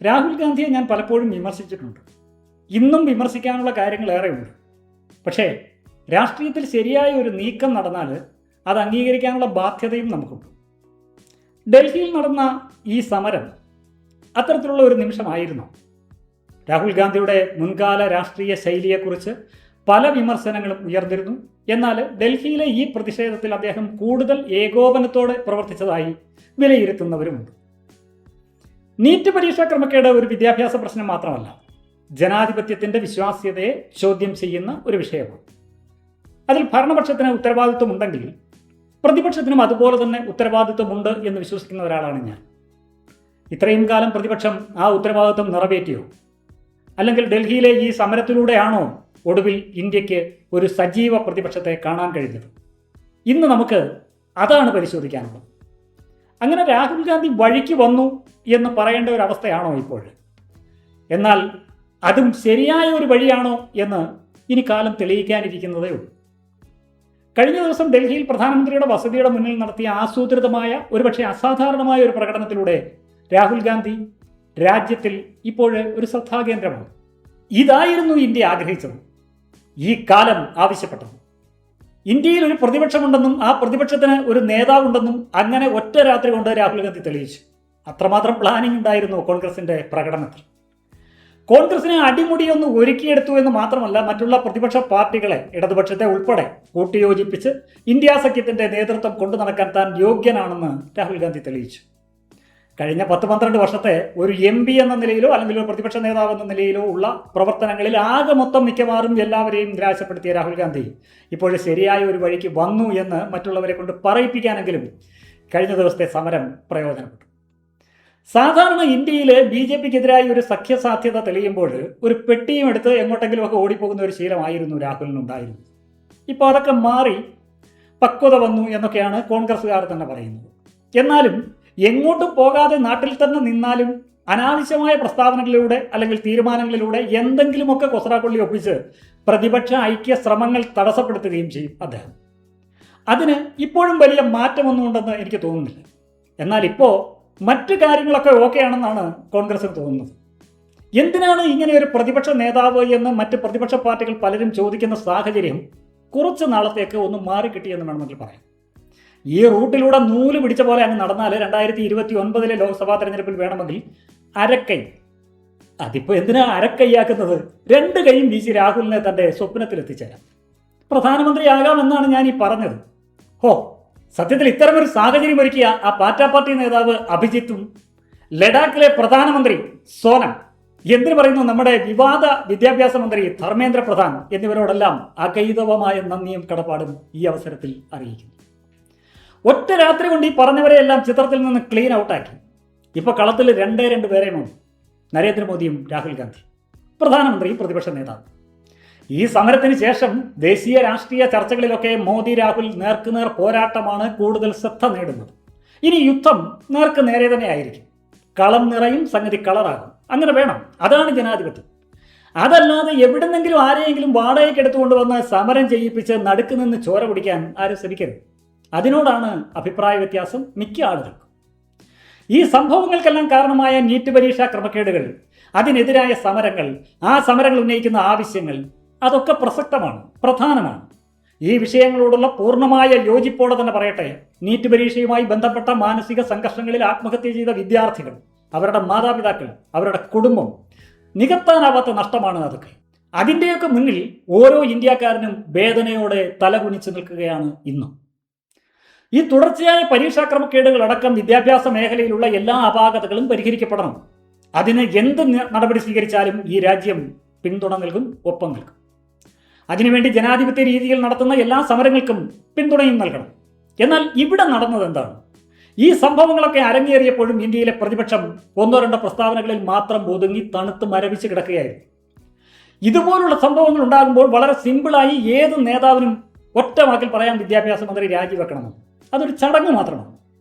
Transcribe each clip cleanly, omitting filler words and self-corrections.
രാഹുൽ ഗാന്ധിയെ ഞാൻ പലപ്പോഴും വിമർശിച്ചിട്ടുണ്ട്. ഇന്നും വിമർശിക്കാനുള്ള കാര്യങ്ങൾ ഏറെയുണ്ട്. പക്ഷേ രാഷ്ട്രീയത്തിൽ ശരിയായ ഒരു നീക്കം നടന്നാൽ അത് അംഗീകരിക്കാനുള്ള ബാധ്യതയും നമുക്കുണ്ട്. ഡൽഹിയിൽ നടന്ന ഈ സമരം അത്തരത്തിലുള്ള ഒരു നിമിഷമായിരുന്നു. രാഹുൽ ഗാന്ധിയുടെ മുൻകാല രാഷ്ട്രീയ ശൈലിയെക്കുറിച്ച് പല വിമർശനങ്ങളും ഉയർന്നിരുന്നു. എന്നാൽ ഡൽഹിയിലെ ഈ പ്രതിഷേധത്തിൽ അദ്ദേഹം കൂടുതൽ ഏകോപനത്തോടെ പ്രവർത്തിച്ചതായി വിലയിരുത്തുന്നവരുമുണ്ട്. നീറ്റ് പരീക്ഷാ ക്രമക്കേട് ഒരു വിദ്യാഭ്യാസ പ്രശ്നം മാത്രമല്ല, ജനാധിപത്യത്തിൻ്റെ വിശ്വാസ്യതയെ ചോദ്യം ചെയ്യുന്ന ഒരു വിഷയമാണ്. അതിൽ ഭരണപക്ഷത്തിന് ഉത്തരവാദിത്വമുണ്ടെങ്കിൽ പ്രതിപക്ഷത്തിനും അതുപോലെ തന്നെ ഉത്തരവാദിത്വമുണ്ട് എന്ന് വിശ്വസിക്കുന്ന ഒരാളാണ് ഞാൻ. ഇത്രയും കാലം പ്രതിപക്ഷം ആ ഉത്തരവാദിത്വം നിറവേറ്റിയോ? അല്ലെങ്കിൽ ഡൽഹിയിലെ ഈ സമരത്തിലൂടെയാണോ ഒടുവിൽ ഇന്ത്യക്ക് ഒരു സജീവ പ്രതിപക്ഷത്തെ കാണാൻ കഴിഞ്ഞത്? ഇന്ന് നമുക്ക് അതാണ് പരിശോധിക്കാനുള്ളത്. അങ്ങനെ രാഹുൽ ഗാന്ധി വഴിക്ക് വന്നു എന്ന് പറയേണ്ട ഒരു അവസ്ഥയാണോ ഇപ്പോൾ? എന്നാൽ അതും ശരിയായ ഒരു വഴിയാണോ എന്ന് ഇനി കാലം തെളിയിക്കാനിരിക്കുന്നതേ ഉള്ളൂ. കഴിഞ്ഞ ദിവസം ഡൽഹിയിൽ പ്രധാനമന്ത്രിയുടെ വസതിയുടെ മുന്നിൽ നടത്തിയ ആസൂത്രിതമായ ഒരുപക്ഷെ അസാധാരണമായ ഒരു പ്രകടനത്തിലൂടെ രാഹുൽ ഗാന്ധി രാജ്യത്തിൽ ഇപ്പോൾ ഒരു ശ്രദ്ധാകേന്ദ്രമാണ്. ഇതായിരുന്നു ഇന്ത്യ ആഗ്രഹിച്ചത്, ഈ കാലം ആവശ്യപ്പെട്ടത്. ഇന്ത്യയിൽ ഒരു പ്രതിപക്ഷമുണ്ടെന്നും ആ പ്രതിപക്ഷത്തിന് ഒരു നേതാവുണ്ടെന്നും അങ്ങനെ ഒറ്റ രാത്രി കൊണ്ട് രാഹുൽ ഗാന്ധി തെളിയിച്ചു. അത്രമാത്രം പ്ലാനിംഗ് ഉണ്ടായിരുന്നു കോൺഗ്രസിന്റെ പ്രകടനത്തിൽ. കോൺഗ്രസിനെ അടിമുടിയൊന്ന് ഒരുക്കിയെടുത്തു എന്ന് മാത്രമല്ല, മറ്റുള്ള പ്രതിപക്ഷ പാർട്ടികളെ, ഇടതുപക്ഷത്തെ ഉൾപ്പെടെ കൂട്ടിയോജിപ്പിച്ച് ഇന്ത്യ സഖ്യത്തിന്റെ നേതൃത്വം കൊണ്ടു നടക്കാൻ താൻ യോഗ്യനാണെന്ന് രാഹുൽ ഗാന്ധി തെളിയിച്ചു. കഴിഞ്ഞ 10-12 വർഷത്തെ ഒരു MP എന്ന നിലയിലോ അല്ലെങ്കിൽ ഒരു പ്രതിപക്ഷ നേതാവ് എന്ന നിലയിലോ ഉള്ള പ്രവർത്തനങ്ങളിൽ ആകെ മൊത്തം മിക്കവാറും എല്ലാവരെയും നിരാശപ്പെടുത്തിയ രാഹുൽ ഗാന്ധി ഇപ്പോൾ ശരിയായ ഒരു വഴിക്ക് വന്നു എന്ന് മറ്റുള്ളവരെ കൊണ്ട് പറയിപ്പിക്കാനെങ്കിലും കഴിഞ്ഞ ദിവസത്തെ സമരം പ്രയോജനപ്പെട്ടു. സാധാരണ ഇന്ത്യയിൽ BJPക്കെതിരായി ഒരു സഖ്യസാധ്യത തെളിയുമ്പോൾ ഒരു പെട്ടിയും എടുത്ത് എങ്ങോട്ടെങ്കിലുമൊക്കെ ഓടിപ്പോകുന്ന ഒരു ശീലമായിരുന്നു രാഹുലിനുണ്ടായിരുന്നത്. ഇപ്പോൾ അതൊക്കെ മാറി പക്വത വന്നു എന്നൊക്കെയാണ് കോൺഗ്രസ്സുകാർ തന്നെ പറയുന്നത്. എന്നാലും എങ്ങോട്ടും പോകാതെ നാട്ടിൽ തന്നെ നിന്നാലും അനാവശ്യമായ പ്രസ്താവനകളിലൂടെ അല്ലെങ്കിൽ തീരുമാനങ്ങളിലൂടെ എന്തെങ്കിലുമൊക്കെ കൊസറാക്കൊള്ളി ഒപ്പിച്ച് പ്രതിപക്ഷ ഐക്യ ശ്രമങ്ങൾ തടസ്സപ്പെടുത്തുകയും ചെയ്യും അദ്ദേഹം. അതിന് ഇപ്പോഴും വലിയ മാറ്റമൊന്നും ഉണ്ടെന്ന് എനിക്ക് തോന്നുന്നില്ല. എന്നാൽ ഇപ്പോൾ മറ്റു കാര്യങ്ങളൊക്കെ ഓക്കെയാണെന്നാണ് കോൺഗ്രസിന് തോന്നുന്നത്. എന്തിനാണ് ഇങ്ങനെ ഒരു പ്രതിപക്ഷ നേതാവ് എന്ന് മറ്റ് പ്രതിപക്ഷ പാർട്ടികൾ പലരും ചോദിക്കുന്ന സാഹചര്യം കുറച്ച് നാളത്തേക്ക് ഒന്ന് മാറിക്കിട്ടിയെന്ന് വേണമെങ്കിൽ പറയാം. ഈ റൂട്ടിലൂടെ നൂല് പിടിച്ച പോലെ അങ്ങ് നടന്നാൽ 2029 ലോക്സഭാ തെരഞ്ഞെടുപ്പിൽ വേണമെങ്കിൽ അരക്കൈ, അതിപ്പോൾ എന്തിനാ അരക്കൈയാക്കുന്നത്, 2 കൈയും വീശി രാഹുലിനെ തൻ്റെ സ്വപ്നത്തിൽ എത്തിച്ചേരാം. പ്രധാനമന്ത്രിയാകാമെന്നാണ് ഞാൻ ഈ പറഞ്ഞത്. സത്യത്തിൽ ഇത്തരമൊരു സാഹചര്യം ഒരുക്കിയ ആ പാർട്ടി നേതാവ് അഭിജിത്തും ലഡാക്കിലെ പ്രധാനമന്ത്രി സോനം, എന്തിനു പറയുന്നു നമ്മുടെ വിവാദ വിദ്യാഭ്യാസ മന്ത്രി ധർമ്മേന്ദ്ര പ്രധാൻ എന്നിവരോടെല്ലാം അകൈതവമായ നന്ദിയും കടപ്പാടും ഈ അവസരത്തിൽ അറിയിക്കുന്നു. ഒറ്റ രാത്രി കൊണ്ട് ഈ പറഞ്ഞവരെയെല്ലാം ചിത്രത്തിൽ നിന്ന് ക്ലീൻ ഔട്ടാക്കി. ഇപ്പോൾ കളത്തിൽ 2 പേരെയുമാണ്, നരേന്ദ്രമോദിയും രാഹുൽ ഗാന്ധി, പ്രധാനമന്ത്രി പ്രതിപക്ഷ നേതാവ്. ഈ സമരത്തിന് ശേഷം ദേശീയ രാഷ്ട്രീയ ചർച്ചകളിലൊക്കെ മോദി രാഹുൽ നേർക്കുനേർ പോരാട്ടമാണ് കൂടുതൽ ശ്രദ്ധ നേടുന്നത്. ഇനി യുദ്ധം നേർക്ക് നേരെ തന്നെ ആയിരിക്കും. കളം നിറയും, സംഗതി കളറാകും. അങ്ങനെ വേണം, അതാണ് ജനാധിപത്യം. അതല്ലാതെ എവിടെന്നെങ്കിലും ആരെയെങ്കിലും വാടകയ്ക്ക് എടുത്തുകൊണ്ട് വന്ന് സമരം ചെയ്യിപ്പിച്ച് നടുക്ക് നിന്ന് ചോര പിടിക്കാൻ ആരും ശ്രമിക്കരുത്. അതിനോടാണ് അഭിപ്രായ വ്യത്യാസം മിക്ക ആളുകൾക്കും. ഈ സംഭവങ്ങൾക്കെല്ലാം കാരണമായ നീറ്റ് പരീക്ഷാ ക്രമക്കേടുകൾ, അതിനെതിരായ സമരങ്ങൾ, ആ സമരങ്ങൾ ഉന്നയിക്കുന്ന ആവശ്യങ്ങൾ, അതൊക്കെ പ്രസക്തമാണ്, പ്രധാനമാണ്. ഈ വിഷയങ്ങളോടുള്ള പൂർണ്ണമായ യോജിപ്പോടെ തന്നെ പറയട്ടെ, നീറ്റ് പരീക്ഷയുമായി ബന്ധപ്പെട്ട മാനസിക സംഘർഷങ്ങളിൽ ആത്മഹത്യ ചെയ്ത വിദ്യാർത്ഥികൾ, അവരുടെ മാതാപിതാക്കൾ, അവരുടെ കുടുംബം, നികത്താനാവാത്ത നഷ്ടമാണ് അതൊക്കെ. അതിൻ്റെയൊക്കെ മുന്നിൽ ഓരോ ഇന്ത്യക്കാരനും വേദനയോടെ തലകുനിച്ചു നിൽക്കുകയാണ് ഇന്നും. ഈ തുടർച്ചയായ പരീക്ഷാ ക്രമക്കേടുകൾ അടക്കം വിദ്യാഭ്യാസ മേഖലയിലുള്ള എല്ലാ അപാകതകളും പരിഹരിക്കപ്പെടണം. അതിന് എന്ത് നടപടി സ്വീകരിച്ചാലും ഈ രാജ്യം പിന്തുണ നൽകും, ഒപ്പം നൽകും. അതിനുവേണ്ടി ജനാധിപത്യ രീതിയിൽ നടത്തുന്ന എല്ലാ സമരങ്ങൾക്കും പിന്തുണയും നൽകണം. എന്നാൽ ഇവിടെ നടന്നത് എന്താണ്? ഈ സംഭവങ്ങളൊക്കെ അരങ്ങേറിയപ്പോഴും ഇന്ത്യയിലെ പ്രതിപക്ഷം 1-2 പ്രസ്താവനകളിൽ മാത്രം ഒതുങ്ങി തണുത്ത് മരവിച്ച് കിടക്കുകയായിരുന്നു. ഇതുപോലുള്ള സംഭവങ്ങൾ ഉണ്ടാകുമ്പോൾ വളരെ സിമ്പിളായി ഏത് നേതാവിനും ഒറ്റ വാക്കിൽ പറയാൻ വിദ്യാഭ്യാസ മന്ത്രി രാജിവെക്കണമെന്ന്. അതൊരു ചടങ്ങ് മാത്രമാണ്.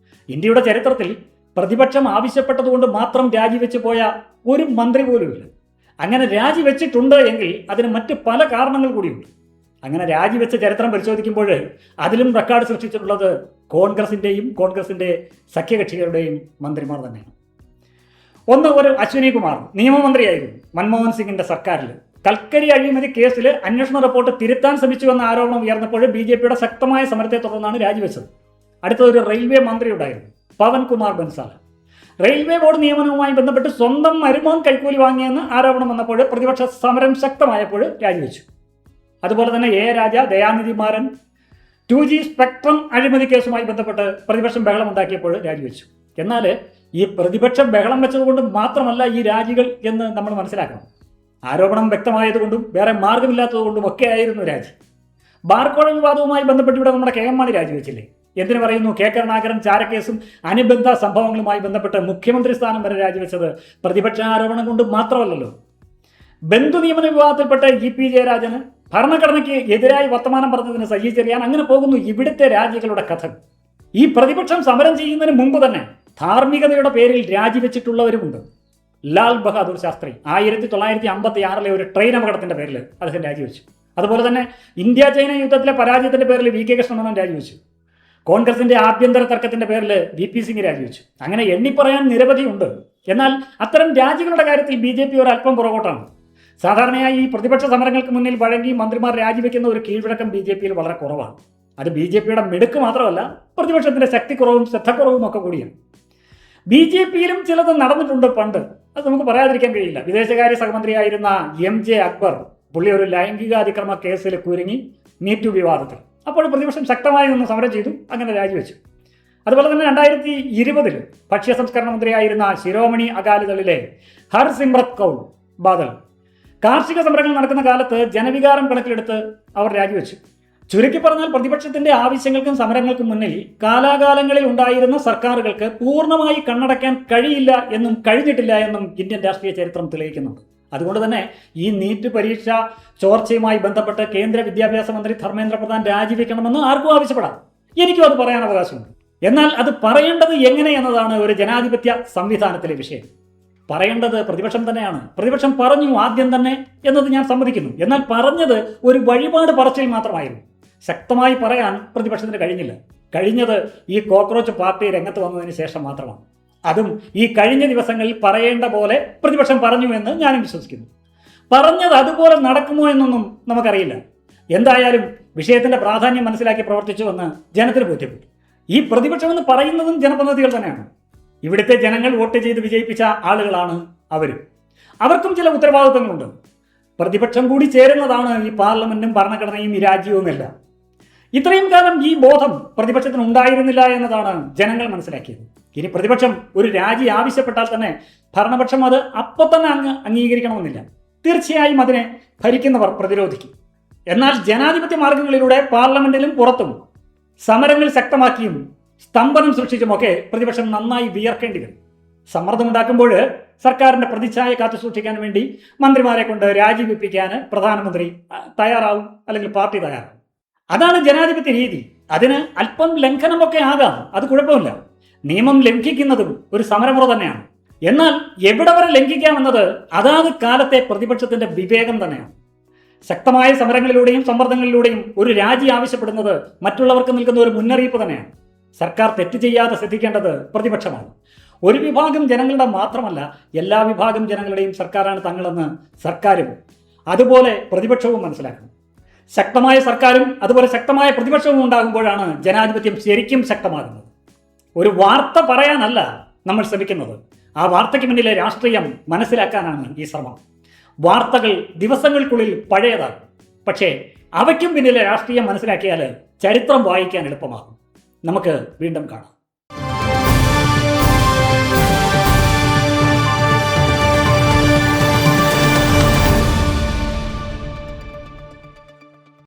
ഇന്ത്യയുടെ ചരിത്രത്തിൽ പ്രതിപക്ഷം ആവശ്യപ്പെട്ടതുകൊണ്ട് മാത്രം രാജിവെച്ച് പോയ ഒരു മന്ത്രി പോലുമില്ല. അങ്ങനെ രാജിവെച്ചിട്ടുണ്ട് എങ്കിൽ അതിന് മറ്റ് പല കാരണങ്ങൾ കൂടിയുണ്ട്. അങ്ങനെ രാജിവെച്ച ചരിത്രം പരിശോധിക്കുമ്പോൾ അതിലും റെക്കോർഡ് സൃഷ്ടിച്ചിട്ടുള്ളത് കോൺഗ്രസിൻ്റെ സഖ്യകക്ഷികളുടെയും മന്ത്രിമാർ തന്നെയാണ്. ഒന്ന്, ഒരു അശ്വിനി കുമാർ നിയമമന്ത്രിയായിരുന്നു മൻമോഹൻ സിംഗിന്റെ സർക്കാരിൽ. കൽക്കരി അഴിമതി കേസിൽ അന്വേഷണ റിപ്പോർട്ട് തിരുത്താൻ ശ്രമിച്ചുവെന്ന ആരോപണം ഉയർന്നപ്പോൾ BJPയുടെ ശക്തമായ സമരത്തെ തുടർന്നാണ് രാജിവെച്ചത്. അടുത്തൊരു റെയിൽവേ മന്ത്രി ഉണ്ടായിരുന്നു, പവൻ കുമാർ ബൻസാൽ. റെയിൽവേ ബോർഡ് നിയമനവുമായി ബന്ധപ്പെട്ട് സ്വന്തം മരുമോൻ കൈക്കൂലി വാങ്ങിയെന്ന് ആരോപണം വന്നപ്പോൾ പ്രതിപക്ഷ സമരം ശക്തമായപ്പോൾ രാജിവെച്ചു. അതുപോലെ തന്നെ A. Raja, Dayanidhi Maran 2G spectrum അഴിമതി കേസുമായി ബന്ധപ്പെട്ട് പ്രതിപക്ഷം ബഹളമുണ്ടാക്കിയപ്പോൾ രാജിവെച്ചു. എന്നാൽ ഈ പ്രതിപക്ഷം ബഹളം വെച്ചതുകൊണ്ട് മാത്രമല്ല ഈ രാജികൾ എന്ന് നമ്മൾ മനസ്സിലാക്കണം. ആരോപണം വ്യക്തമായതുകൊണ്ടും വേറെ മാർഗമില്ലാത്തതുകൊണ്ടും ഒക്കെ ആയിരുന്നു രാജി. ബാർക്കോഴ വിവാദവുമായി ബന്ധപ്പെട്ട് ഇവിടെ നമ്മുടെ KM മാണി രാജിവെച്ചില്ലേ? എന്തിനു പറയുന്നു? K. കരുണാകരൻ ചാരക്കേസും അനുബന്ധ സംഭവങ്ങളുമായി ബന്ധപ്പെട്ട് മുഖ്യമന്ത്രി സ്ഥാനം വരെ രാജിവെച്ചത് പ്രതിപക്ഷ ആരോപണം കൊണ്ട് മാത്രമല്ലല്ലോ. ബന്ധു നിയമന വിവാദത്തിൽപ്പെട്ട EP ജയരാജന് ഭരണഘടനയ്ക്ക് എതിരായി വർത്തമാനം പറഞ്ഞതിന് സജി ചെറിയാൻ, അങ്ങനെ പോകുന്നു ഇവിടുത്തെ രാജികളുടെ കഥ. ഈ പ്രതിപക്ഷം സമരം ചെയ്യുന്നതിന് മുമ്പ് തന്നെ ധാർമ്മികതയുടെ പേരിൽ രാജിവെച്ചിട്ടുള്ളവരുമുണ്ട്. ലാൽ ബഹാദൂർ ശാസ്ത്രി 1956 ഒരു ട്രെയിൻ അപകടത്തിന്റെ പേരിൽ അദ്ദേഹം രാജിവെച്ചു. അതുപോലെ തന്നെ ഇന്ത്യ ചൈന യുദ്ധത്തിലെ പരാജയത്തിന്റെ പേരിൽ VK കൃഷ്ണമേനോൻ രാജിവെച്ചു. കോൺഗ്രസിന്റെ ആഭ്യന്തര തർക്കത്തിന്റെ പേരിൽ VP സിംഗ് രാജിവെച്ചു. അങ്ങനെ എണ്ണിപ്പറയാൻ നിരവധിയുണ്ട്. എന്നാൽ അത്തരം രാജികളുടെ കാര്യത്തിൽ BJP ഒരല്പം പുറകോട്ടാണ്. സാധാരണയായി ഈ പ്രതിപക്ഷ സമരങ്ങൾക്ക് മുന്നിൽ വഴങ്ങി മന്ത്രിമാർ രാജിവെക്കുന്ന ഒരു കീഴ്വഴക്കം BJPയിൽ വളരെ കുറവാണ്. അത് BJPയുടെ മിടുക്ക് മാത്രമല്ല, പ്രതിപക്ഷത്തിന്റെ ശക്തിക്കുറവും ശ്രദ്ധക്കുറവും ഒക്കെ കൂടിയാണ്. BJPയിലും ചിലത് നടന്നിട്ടുണ്ട് പണ്ട്, അത് നമുക്ക് പറയാതിരിക്കാൻ കഴിയില്ല. വിദേശകാര്യ സഹമന്ത്രിയായിരുന്ന MJ അക്ബർ, പുള്ളി ഒരു ലൈംഗിക അതിക്രമ കേസിൽ കുരുങ്ങി മീറ്റു വിവാദത്തിൽ. അപ്പോൾ പ്രതിപക്ഷം ശക്തമായി നിന്ന് സമരം ചെയ്തു, അങ്ങനെ രാജിവെച്ചു. അതുപോലെ തന്നെ 2020 ഭക്ഷ്യ സംസ്കരണ മന്ത്രിയായിരുന്ന ശിരോമണി അകാലിദളിലെ ഹർസിമ്രത് കൗർ ബാദൽ കാർഷിക സമരങ്ങൾ നടക്കുന്ന കാലത്ത് ജനവികാരം കണക്കിലെടുത്ത് അവർ രാജിവെച്ചു. ചുരുക്കി പറഞ്ഞാൽ പ്രതിപക്ഷത്തിന്റെ ആവശ്യങ്ങൾക്കും സമരങ്ങൾക്കും മുന്നിൽ കാലാകാലങ്ങളിൽ ഉണ്ടായിരുന്ന സർക്കാരുകൾക്ക് പൂർണ്ണമായി കണ്ണടയ്ക്കാൻ കഴിയില്ല എന്നും കഴിഞ്ഞിട്ടില്ല എന്നും ഇന്ത്യൻ രാഷ്ട്രീയ ചരിത്രം തെളിയിക്കുന്നുണ്ട്. അതുകൊണ്ട് തന്നെ ഈ നീറ്റ് പരീക്ഷ ചോർച്ചയുമായി ബന്ധപ്പെട്ട് കേന്ദ്ര വിദ്യാഭ്യാസ മന്ത്രി ധർമ്മേന്ദ്ര പ്രധാൻ രാജിവെക്കണമെന്ന് ആർക്കും ആവശ്യപ്പെടാം. എനിക്കും അത് പറയാൻ അവകാശമുണ്ട്. എന്നാൽ അത് പറയേണ്ടത് എങ്ങനെ എന്നതാണ് ഒരു ജനാധിപത്യ സംവിധാനത്തിലെ വിഷയം. പറയേണ്ടത് പ്രതിപക്ഷം തന്നെയാണ്. പ്രതിപക്ഷം പറഞ്ഞു ആദ്യം തന്നെ എന്നത് ഞാൻ സമ്മതിക്കുന്നു. എന്നാൽ പറഞ്ഞത് ഒരു വഴിപാട് പറച്ചിൽ മാത്രമായിരുന്നു. ശക്തമായി പറയാൻ പ്രതിപക്ഷത്തിന് കഴിഞ്ഞില്ല. കഴിഞ്ഞത് ഈ കോക്രോച്ച് പാർട്ടി രംഗത്ത് വന്നതിന് ശേഷം മാത്രമാണ്. അതും ഈ കഴിഞ്ഞ ദിവസങ്ങളിൽ പറയേണ്ട പോലെ പ്രതിപക്ഷം പറഞ്ഞു എന്ന് ഞാനും വിശ്വസിക്കുന്നു. പറഞ്ഞത് അതുപോലെ നടക്കുമോ എന്നൊന്നും നമുക്കറിയില്ല. എന്തായാലും വിഷയത്തിന്റെ പ്രാധാന്യം മനസ്സിലാക്കി പ്രവർത്തിച്ചുവെന്ന് ജനത്തിന് ബോധ്യപ്പെട്ടു. ഈ പ്രതിപക്ഷമെന്ന് പറയുന്നതും ജനപ്രതിനിധികൾ തന്നെയാണ്. ഇവിടുത്തെ ജനങ്ങൾ വോട്ട് ചെയ്ത് വിജയിപ്പിച്ച ആളുകളാണ് അവരും. അവർക്കും ചില ഉത്തരവാദിത്തങ്ങളുണ്ട്. പ്രതിപക്ഷം കൂടി ചേരുന്നതാണ് ഈ പാർലമെന്റും ഭരണഘടനയും ഈ രാജ്യവുമെല്ലാം. ഇത്രയും കാലം ഈ ബോധം പ്രതിപക്ഷത്തിന് ഉണ്ടായിരുന്നില്ല എന്നതാണ് ജനങ്ങൾ മനസ്സിലാക്കിയത്. ഇനി പ്രതിപക്ഷം ഒരു രാജി ആവശ്യപ്പെട്ടാൽ തന്നെ ഭരണപക്ഷം അത് അപ്പോൾ തന്നെ അംഗീകരിക്കണമെന്നില്ല. തീർച്ചയായും അതിനെ ഭരിക്കുന്നവർ പ്രതിരോധിക്കും. എന്നാൽ ജനാധിപത്യ മാർഗങ്ങളിലൂടെ പാർലമെന്റിലും പുറത്തും സമരങ്ങൾ ശക്തമാക്കിയും സ്തംഭനം സൃഷ്ടിച്ചുമൊക്കെ പ്രതിപക്ഷം നന്നായി വിയർക്കേണ്ടി വരും. സമ്മർദ്ദമുണ്ടാക്കുമ്പോൾ സർക്കാരിന്റെ പ്രതിച്ഛായ കാത്തു സൂക്ഷിക്കാൻ വേണ്ടി മന്ത്രിമാരെ കൊണ്ട് രാജിവെപ്പിക്കാൻ പ്രധാനമന്ത്രി തയ്യാറാവും, അല്ലെങ്കിൽ പാർട്ടി തയ്യാറാവും. അതാണ് ജനാധിപത്യ രീതി. അതിന് അല്പം ലംഘനമൊക്കെ ആകാം, അത് കുഴപ്പമില്ല. നിയമം ലംഘിക്കുന്നതും ഒരു സമരമുറ തന്നെയാണ്. എന്നാൽ എവിടെ വരെ ലംഘിക്കാമെന്നത് അതാത് കാലത്തെ പ്രതിപക്ഷത്തിന്റെ വിവേകം തന്നെയാണ്. ശക്തമായ സമരങ്ങളിലൂടെയും സമ്മർദ്ദങ്ങളിലൂടെയും ഒരു രാജി ആവശ്യപ്പെടുന്നത് മറ്റുള്ളവർക്ക് നൽകുന്ന ഒരു മുന്നറിയിപ്പ് തന്നെയാണ്. സർക്കാർ തെറ്റ് ചെയ്യാതെ ശ്രദ്ധിക്കേണ്ടത് പ്രതിപക്ഷമാണ്. ഒരു വിഭാഗം ജനങ്ങളുടെ മാത്രമല്ല, എല്ലാ വിഭാഗം ജനങ്ങളുടെയും സർക്കാരാണ് തങ്ങളെന്ന് സർക്കാരും അതുപോലെ പ്രതിപക്ഷവും മനസ്സിലാക്കണം. ശക്തമായ സർക്കാരും അതുപോലെ ശക്തമായ പ്രതിപക്ഷവും ഉണ്ടാകുമ്പോഴാണ് ജനാധിപത്യം ശരിക്കും ശക്തമാകുന്നത്. ഒരു വാർത്ത പറയാനല്ല നമ്മൾ ശ്രമിക്കുന്നത്, ആ വാർത്തയ്ക്ക് മുന്നിലെ രാഷ്ട്രീയം മനസ്സിലാക്കാനാണ് ഈ ശ്രമം. വാർത്തകൾ ദിവസങ്ങൾക്കുള്ളിൽ പഴയതാകും, പക്ഷേ അവയ്ക്കും പിന്നിലെ രാഷ്ട്രീയം മനസ്സിലാക്കിയാൽ ചരിത്രം വായിക്കാൻ എളുപ്പമാകും. നമുക്ക് വീണ്ടും കാണാം.